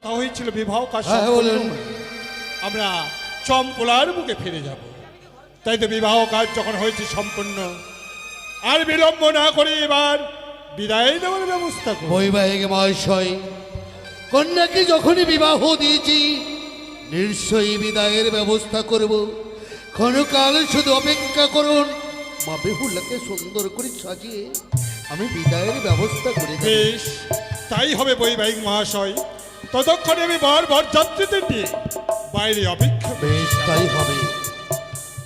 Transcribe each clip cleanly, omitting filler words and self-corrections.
কথা হয়েছিল বিবাহ কাজ হ্যাঁ, বলুন। আমরা চম্পলার বুকে ফিরে যাব। তাই তো বিবাহ কাজ যখন হয়েছে সম্পূর্ণ, আর বিলম্ব না করে এবার বিদায় দেওয়ার ব্যবস্থা করব। বৈবাহিক মহাশয়, কন্যাকে যখনই বিবাহ দিয়েছি নিশ্চয়ই বিদায়ের ব্যবস্থা করব। ক্ষণকাল শুধু অপেক্ষা করুন, মা বেহুলাকে সুন্দর করে সাজিয়ে আমি বিদায়ের ব্যবস্থা করে দেব। বেশ, তাই হবে বৈবাহিক মহাশয়। ততক্ষণে আমি বর যাত্রীদের নিয়ে বাইরে অপেক্ষা করছি। বেশ, তাই হবে।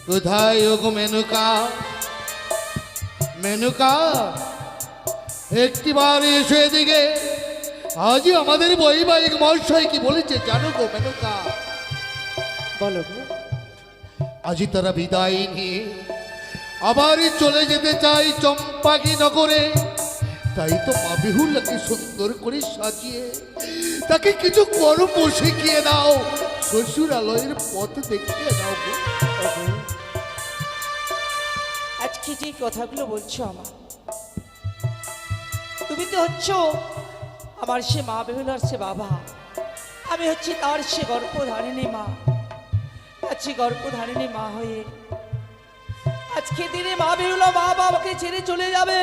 কোথায় ওগো মেনকা? মেনকা, একটিবার এসো এদিকে। আজই আমাদের বৈবাহিক মহাশয় কি বলেছে জানো গো মেনকা? বলো গো। আজই তারা বিদায় নিয়ে আবারই চলে যেতে চাই চম্পাকি নগরে। তাই তো মা বেহুলাকে সুন্দর করে সাজিয়ে তাকে কিছু কর্ম শিখিয়ে দাও, শ্বশুরালয়ের পথ দেখিয়ে দাও গো। আজকে যে কথাগুলো বলছো আমার, তুমি তো হচ্ছ আমার সে মা বেহুলার সে বাবা, আমি হচ্ছি তার সে গর্ভধারিণী মা। আজকে গর্ভধারিণী মা হয়ে আজকে দিনে মা বেহুলা মা বাবাকে ছেড়ে চলে যাবে,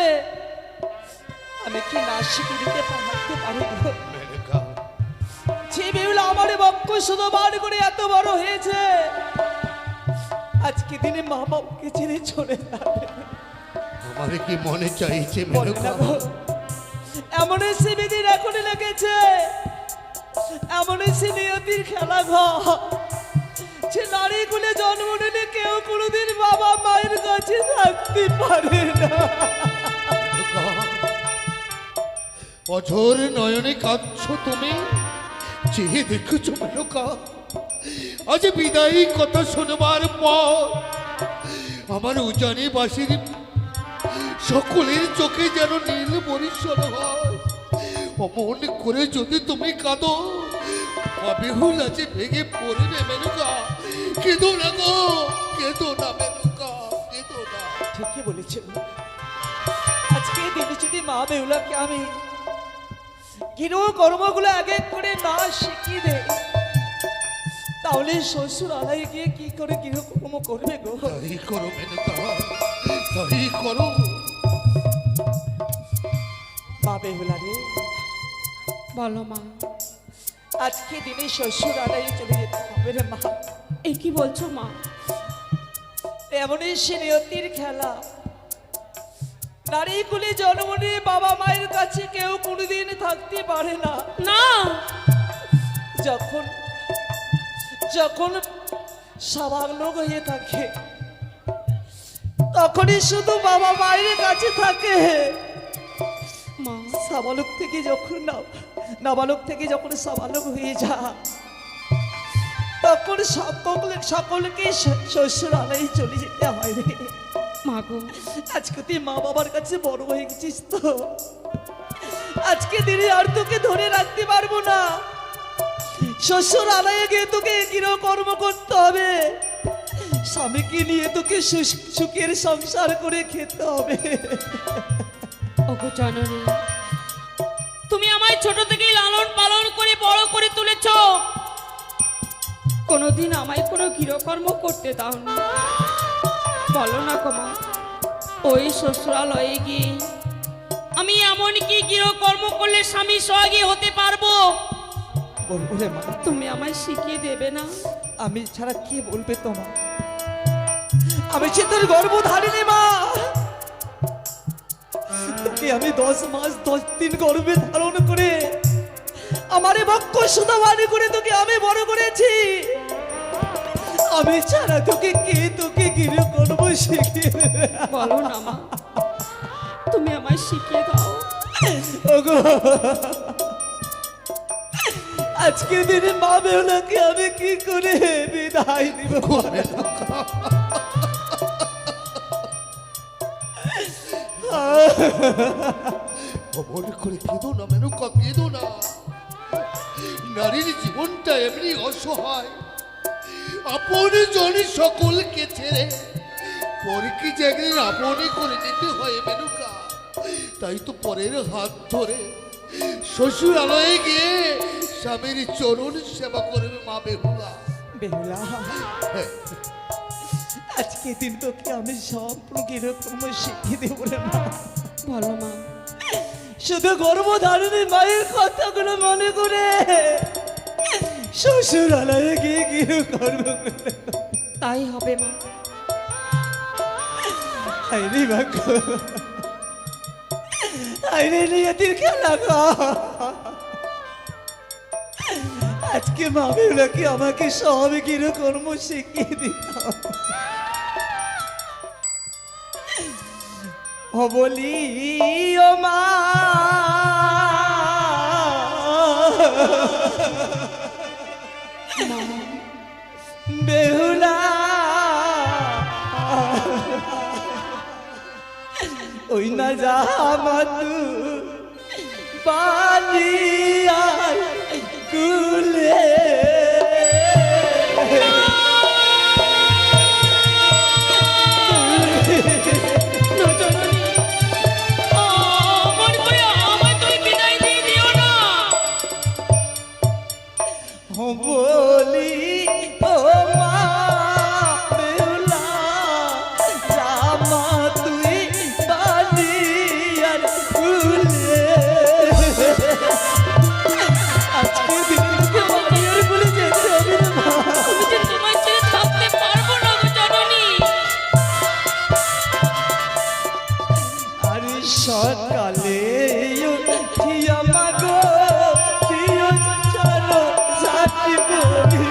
আমি কি না শিখে দিতে পারতে পারি গো? যে বেহুলা আমার বক্ষ শুধু বার করে এত বড় হয়েছে, আজকে দিনে মা বাবাকে ছেড়ে চলে যাবে। আমার কি মনে চাইছে বলো মেনকা? না গো, এমন সে বিধির এখন লেগেছে, এমন সে নিয়তির খেলা ঘর, সে নারী কুলে জন্ম নিলে কেউ কোনোদিন বাবা মায়ের কাছে থাকতে পারে না। অঝোর নয়নে কাঁদছো তুমি, চেয়ে দেখেছো মেনকা? আজ বিদায়ী কথা শোনবার পর আমার উজানি বাসির সকলের চোখে যেন নীল বরিশন হয়। অমন করে যদি তুমি কাঁদো, বেহুল আছে ভেঙে পড়বে মেনকা। কেঁদো না গো, কেঁদো না মেনকা, কেঁদো না। ঠিকই বলেছেন, আজকে দিনে যদি মা বেহুলাকে আমি গৃহ কর্মগুলো আগে করে না শিখিয়ে দেয়, তাহলে শ্বশুর আলাই গিয়ে কি করে গৃহকর্ম করবে গো? তাই করো মেনকা, তাই করো। মা বেহুলা রে, বলো মা। আজকে দিনে শ্বশুর আলাই চলে যেতে হবে রে মা। এই কি বলছো মা? এমনই সে নিয়তির খেলা, নারী কুলে জন্ম নিয়ে বাবা মায়ের কাছে কেউ কোনোদিন থাকতে পারে না। না, যখন যখন স্বাভাবিক হয়ে থাকে তখনই শুধু বাবা মায়ের কাছে থাকে। মা সাবালক থেকে যখন নাবালক থেকে যখন সাবালক হয়ে যা, তখন সকলকে শ্বশুরালয়ে চলে যেতে হয় রে। মা গো, আজকে তুই মা বাবার কাছে বড় হয়ে গেছিস তো, আজকে দিনে আর তোকে ধরে রাখতে পারবো না। শ্বশুর আলায়ে গিয়ে তোকে গৃহকর্ম করতে হবে, স্বামীকে নিয়ে তোকে সুখের সংসার করে খেতে হবে। ওগো জননী, তুমি আমায় ছোট থেকেই লালন পালন করে বড় করে তুলেছ, কোনোদিন আমায় কোনো গৃহকর্ম করতে দাওনি। বলো না গো মা, ওই শ্বশুরালয়ে গিয়ে আমি এমন কি গৃহকর্ম করলে স্বামী সহযোগী হতে পারবো? বলবো রে মা, তুমি আমায় শিখিয়ে দেবে না? আমি ছাড়া কে বলবে তোমার? আমি সে তোর গর্ভধারিণী মা, তোকে আমি 10 মাস 10 দিন গর্ভে ধারণ করে আমার বক্ষ সুতা বাড়ি করে তোকে আমি বড় করেছি। আমি ছাড়া তোকে গৃহ করবো শিখিয়ে দেবে? বলো না মা, তুমি আমায় শিখিয়ে দাও। ওগো, আজকে দিনে মা বেহুলাকে আমি কি করে বিদায় দিব? অমন করে কেঁদো না মেনকা, কেঁদো না। নারীর জীবনটা এমনি অসহায়, আপন জন সকলকে ছেড়ে পরকে যে একদিন আপনি করে নিতে হয় মেনকা। তাই তো পরের হাত ধরে শ্বশুরালয়ে গিয়ে স্বামীর চরণ সেবা করবে মা বেহুলা। বেহুলা হ্যাঁ, আজকে দিন তোকে আমি সব কিরকম শিখিয়ে দেবো রে মা। বলো মা। শুধু গর্ভধারিণী মায়ের কথাগুলো মনে করে শ্বশুরালয়ে গিয়ে গৃহকর্ম করে। তাই হবে মা। আইরে ভাগ্য, আইরে নিয়তির খেলা গো। আজকে মা বেহুলাকে আমাকে সব গৃহকর্ম শিখিয়ে দিত। ও বলি ও মা, বেহুলা ওই না যা মাতু বালিয়া কুলে না জননী, অমন করে আমায় তুমি বিদায় দিয়ে দিও না। বলি ও মা বেহুলা, রামা তুই বালিয়ার কুলে। আজকে দিনকে বালিয়ার কুলে যেতে হবে রে মা। আমি যে তোমায় ছেড়ে থাকতে পারবো না গো জননী। আরে সকালে উঠিয়া মাগো প্রিয় চলো সাথী বলি।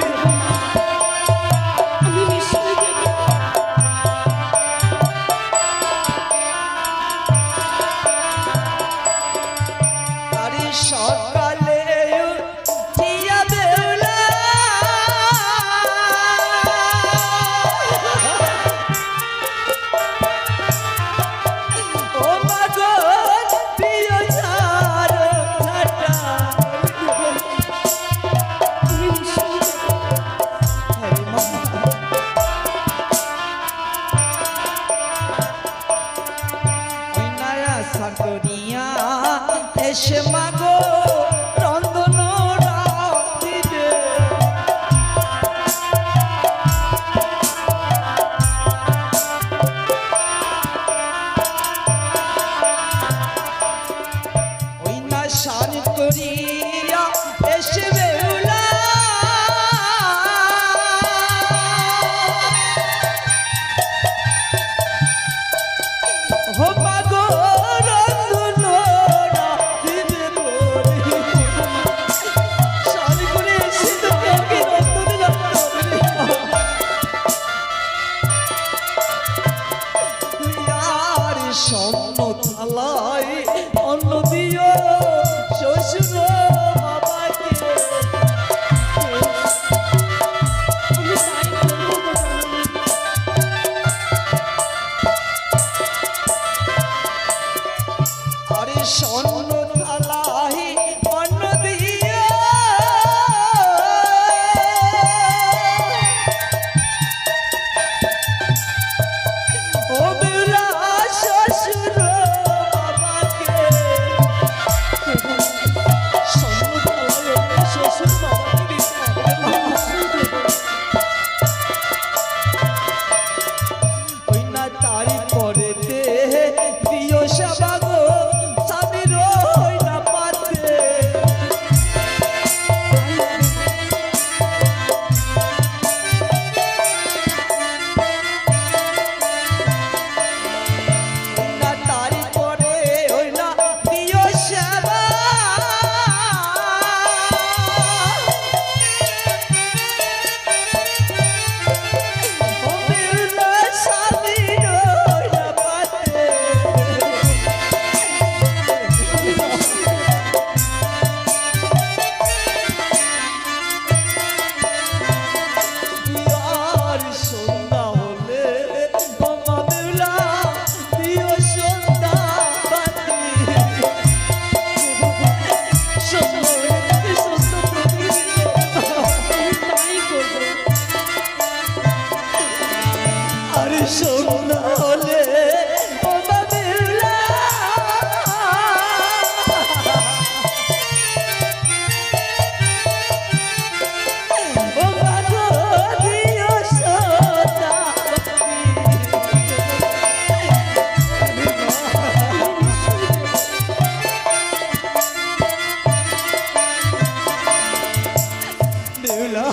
বেহুলা,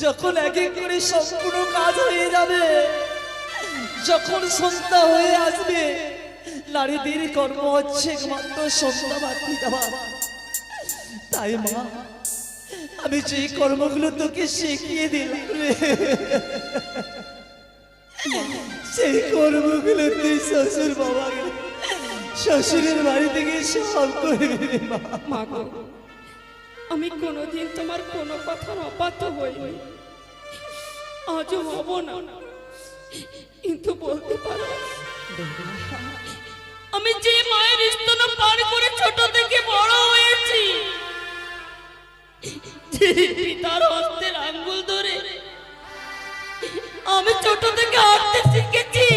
যখন এক এক করে সম্পূর্ণ কাজ হয়ে যাবে, যখন সন্ধ্যা হয়ে আসবে, নারীদের কর্ম হচ্ছে একমাত্র সন্ধ্যা বাতি দেওয়া। তাই মা, আমি যে কর্মগুলো তোকে শিখিয়ে দিলাম রে, সেই কর্মগুলো তুই শ্বশুর বাবাকে শ্বশুরের বাড়ি থেকে সব করবি রে মা। মা গো, আমি কোনোদিন তোমার কোনো কথার অবাধ্য হইনি, আজও হব না। কিন্তু বলতে পারো, আমি যে মায়ের স্তন পান করে ছোট থেকে বড় হয়েছি, যে পিতার হস্তের আঙ্গুল ধরে আমি ছোট থেকে হাঁটতে শিখেছি,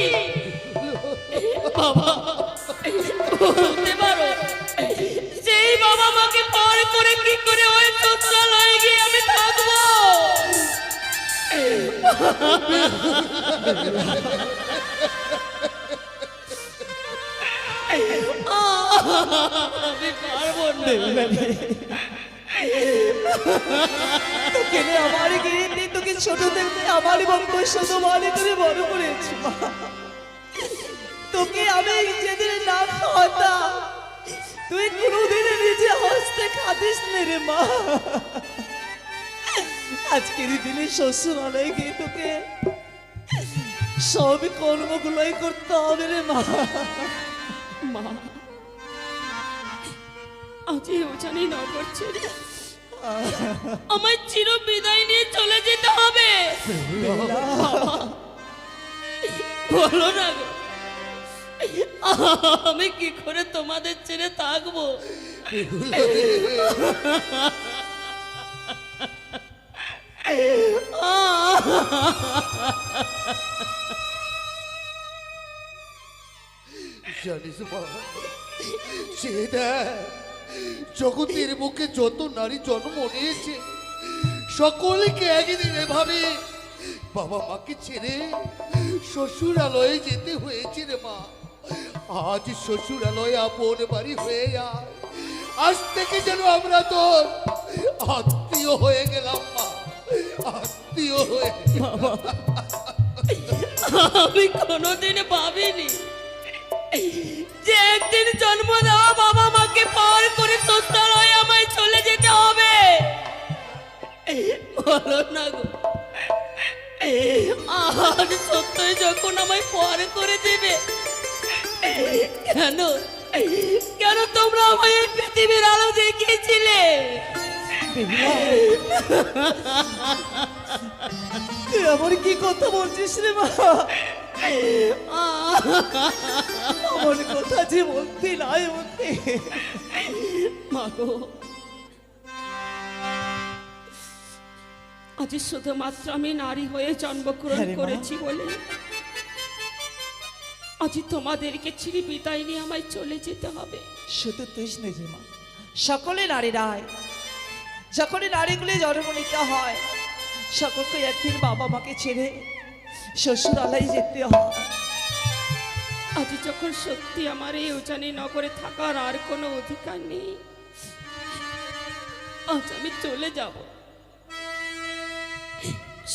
বাবা বলতে পারো, সেই বাবা মাকে পার করে কি করে ওই শ্বশুরালয়ে গিয়ে আমি থাকবো? আমি পারবো না। তোকে নে আমার গিয়ে তোকে ছোট থেকে আমার বন্ধু শুধু মানে করে বড় করেছি মা। তোকে আমি যেদিন না খাওয়াতাম, তুই কোনোদিন নিজে হস্তে খাদিস নে রে মা। আজকের দিনে শ্বশুরালয়ে গিয়ে তোকে সব কর্মগুলোই করতে হবে রে মা। মা, আজ এই ওজানি নগর ছেড়ে আমায় চির বিদায় নিয়ে চলে যেতে হবে। বলো না গো, আমি কি করে তোমাদের ছেড়ে থাকবো? জানিস মা, সে দেখ, জগতের বুকে যত নারী জন্ম নিয়েছে, সকলকে একদিন এভাবে বাবা মাকে ছেড়ে শ্বশুরালয়ে যেতে হয়েছে রে মা। আজ শ্বশুরালয় আপন বাড়ি হয়ে যায়, আজ থেকে যেন আমরা তোর আত্মীয় হয়ে গেলাম মা, আত্মীয় হয়ে। আমি কোনোদিন ভাবিনি যে একদিন জন্ম দেওয়া বাবা মাকে পার করে শ্বশুরালয়ে আমায় চলে যেতে হবে। বলো না গো, আর সত্যই যখন আমায় পর করে দেবে, কেন কেন তোমরা আমায় এই পৃথিবীর আলো দেখিয়েছিলে? তুই আমার কি কথা বলছিস রে মা? আমার কথা যে বলতে নাই বলতে। মা গো, আজ শুধুমাত্র আমি নারী হয়ে জন্মগ্রহণ হ্যাঁ রে মা। করেছি বলে আজ তোমাদেরকে ছিঁড়ে বিদায় নিয়ে আমায় চলে যেতে হবে। শুধু তুই নেই রে মা, সকলে নারীরাই, যখনই নারীগুলি জন্ম নিতে হয়, সকলকে একদিন বাবা মাকে ছেড়ে শ্বশুরালয়ে যেতে হয়। আজ যখন সত্যি আমার এই উজানি নগরে থাকার আর কোনো অধিকার নেই, আজ আমি চলে যাব,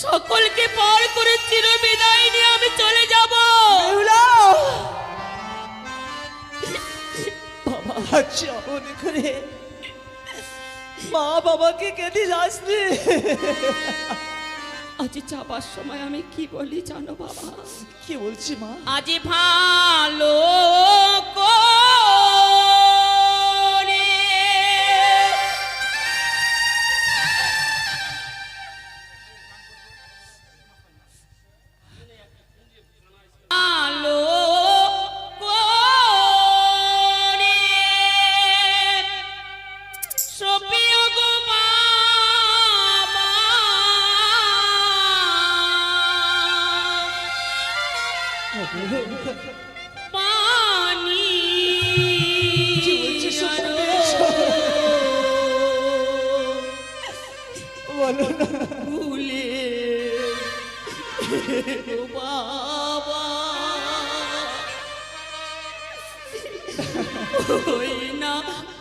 সকলকে পার করে চির বিদায় নিয়ে আমি চলে যাব। বেহুলা! বাবা আজ অমন করে মা বাবাকে কেঁদে যাস রে। আজ যাবার সময় আমি কি বলি জানো বাবা? কি বলছি মা? আজ ভালো করে ভালো করে সপিও গো বাবা, পানি কি বলছিস বলো না। ভুলে ও বাবা, ওই না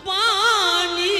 পানি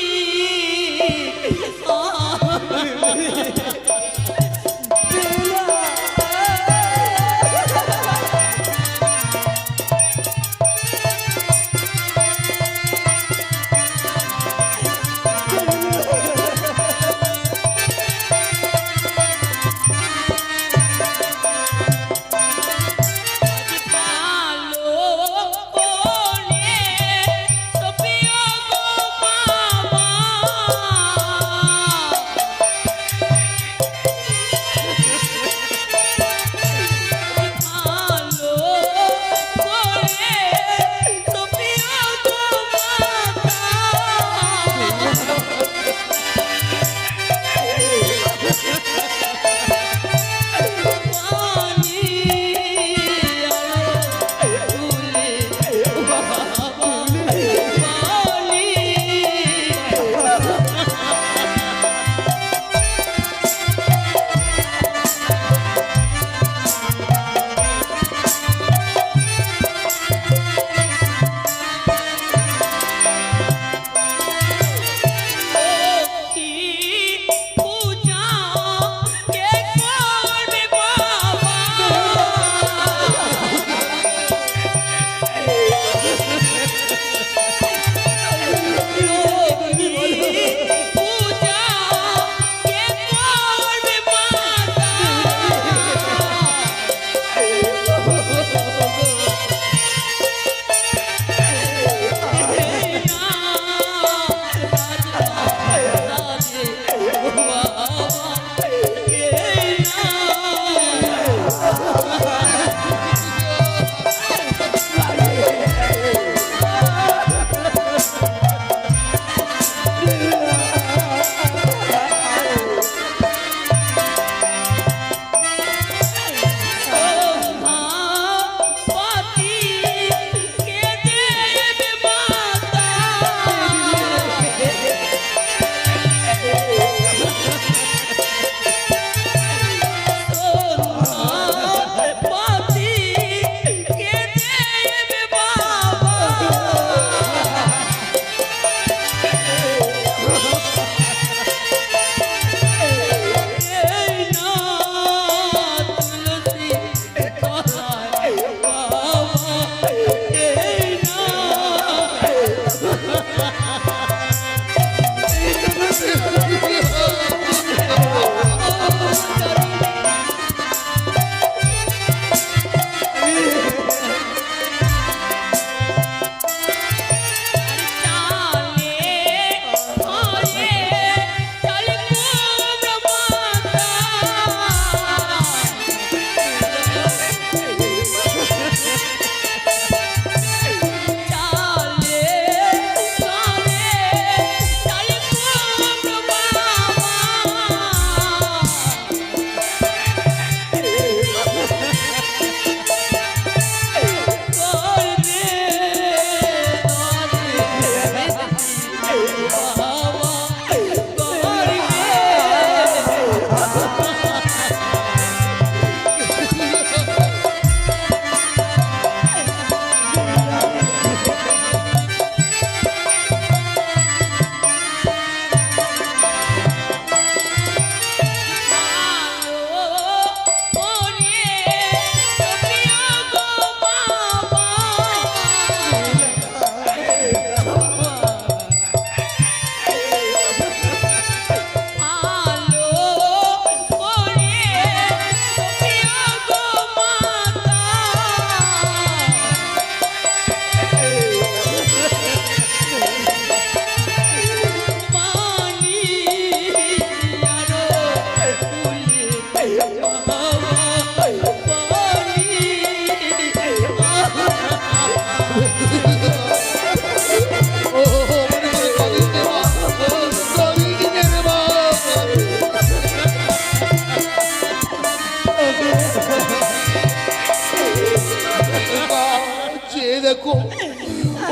দেখো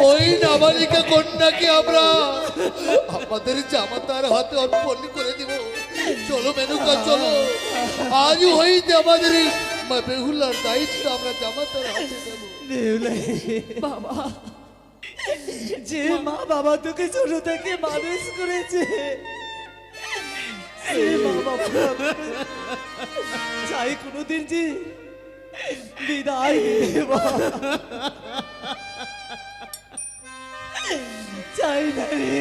ওই নাবালিকা কন্যাকে আমরা আমাদের জামাতার হাতে অর্পণ করে দিব। চলো মেনকা চলো, আজ হইতে আমাদের এই বেহুলার দায়িত্ব আমরা জামাতার হাতে দেব। বাবা, যে মা বাবা তোকে ছোট থেকে মানুষ করেছে, সে মা বাবা চাই কোনোদিন যে বিদায় দেব, চাই না রে।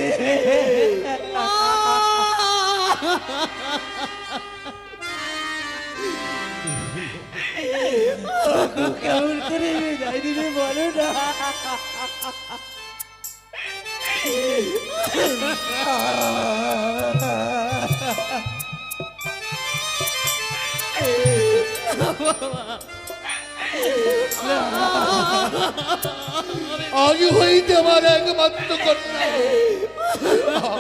কেমন করে বিদায় দিবে বলো না। আজ হইতে আমার একমাত্র কন্যা,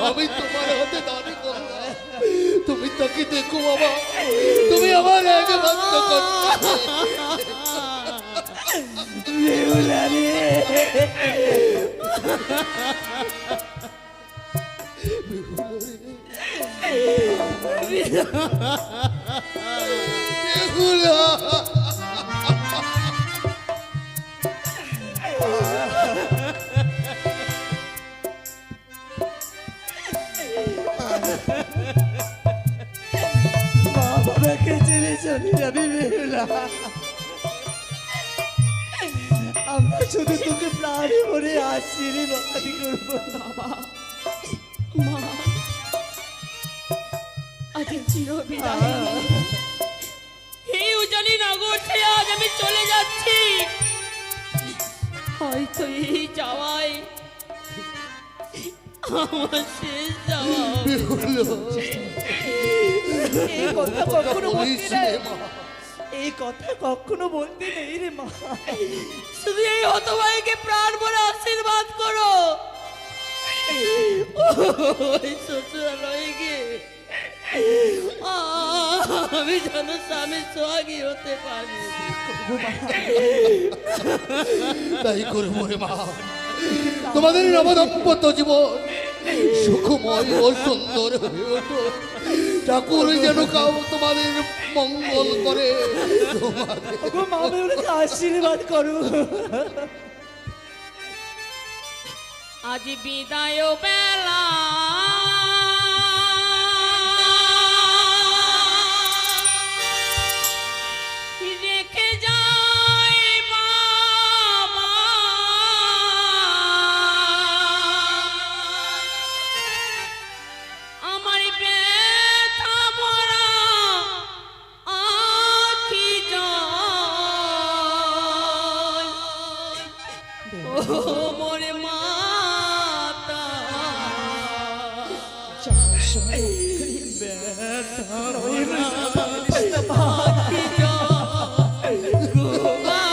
আমি তোমার হাতে দাবি করলাম, তুমি তাকে দেখো বাবা, তুমি আমার একমাত্র কন্যা। বেহুলা রে, বেহুলা মা বাবাকে ছেড়ে চলে যাবি বেহুলা। আমরা শুধু তোকে প্রাণে ভরে আশীর্বাদ করবো বাবা। মা আজ চিরবিদায় এই উজানি নগর ছেড়ে আজ আমি চলে যাচ্ছি। হয়তো এই যাওয়ায় আমার শেষ যাওয়া হবে। এই কথা কখনো বলিস বলতে রে নেই, মা। এই কথা কখনো বলতে নেই রে মা। শুধু এই হতভাগীকে প্রাণ ভরে আশীর্বাদ করো। ওই শ্বশুরালয়ে গিয়ে আমি যেন স্বামী সোহাগী হতে পারি। তাই করবো রে মা, তোমাদের নবদম্পত্য জীবন সুখময় ও সুন্দর হয়ে ওঠো। ঠাকুর যেন তোমাদের মঙ্গল করে। ওগো মা বেহুলাকে আশীর্বাদ করো। আজ বিদায় বেলা রেখে যাই বাবা, আমার ব্যথা ভরা আখি জল। ও মোরে মাতা, আখি জল গো বাবা।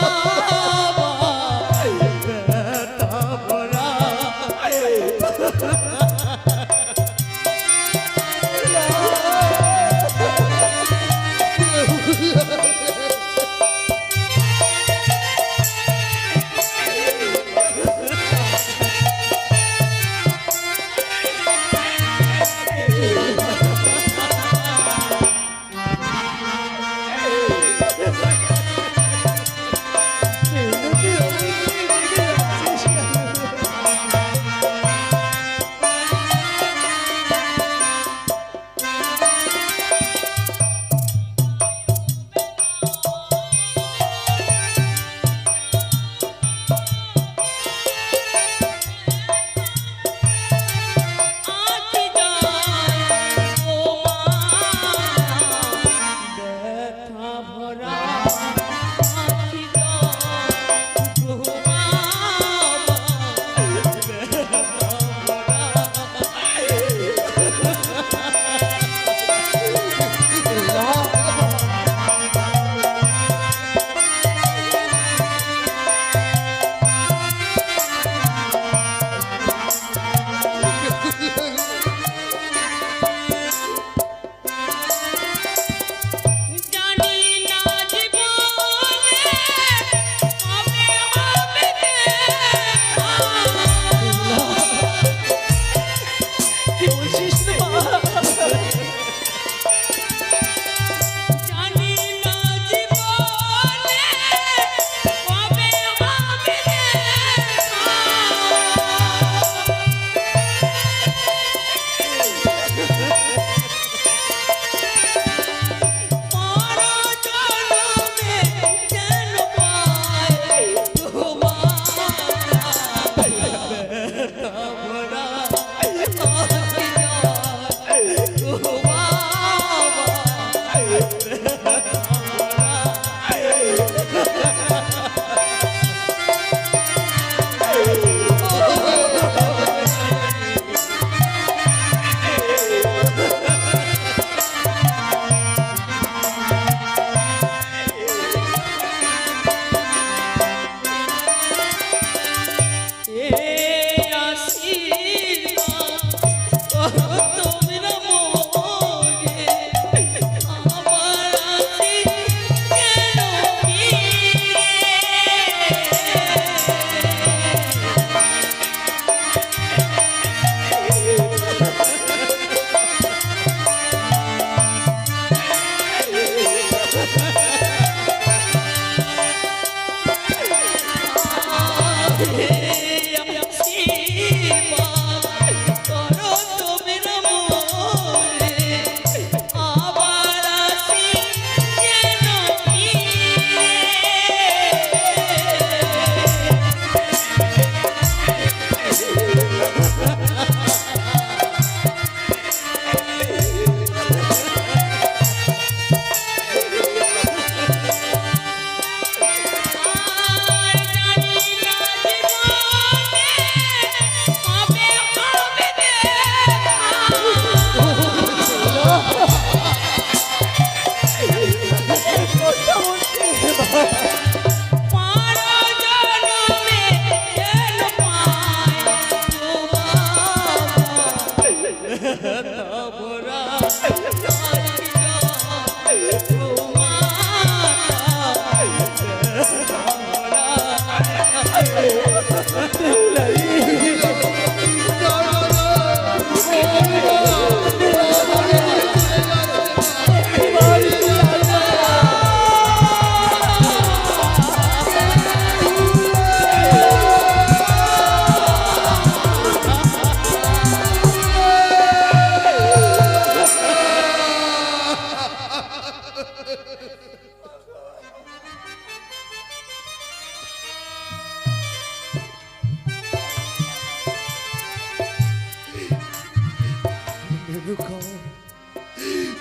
মেনুকা,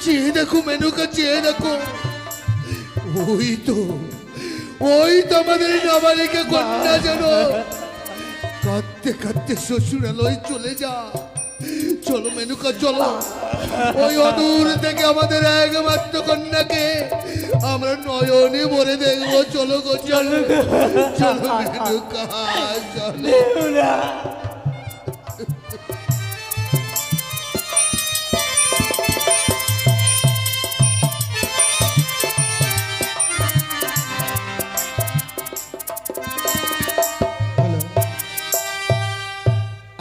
চেয়ে দেখো মেনুকা, চেয়ে দেখো, ওই তো আমাদের নাবালিকা কন্যা যেন কাঁদতে কাঁদতে শ্বশুরালয় চলে যা। চলো মেনুকা চলো, ওই অদূর থেকে আমাদের একমাত্র কন্যাকে আমরা নয়নে ভরে দেখবো। চলো গো চলো, চলো মেনুকা চলো।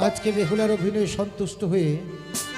আজকে বেহুলার অভিনয়ে সন্তুষ্ট হয়ে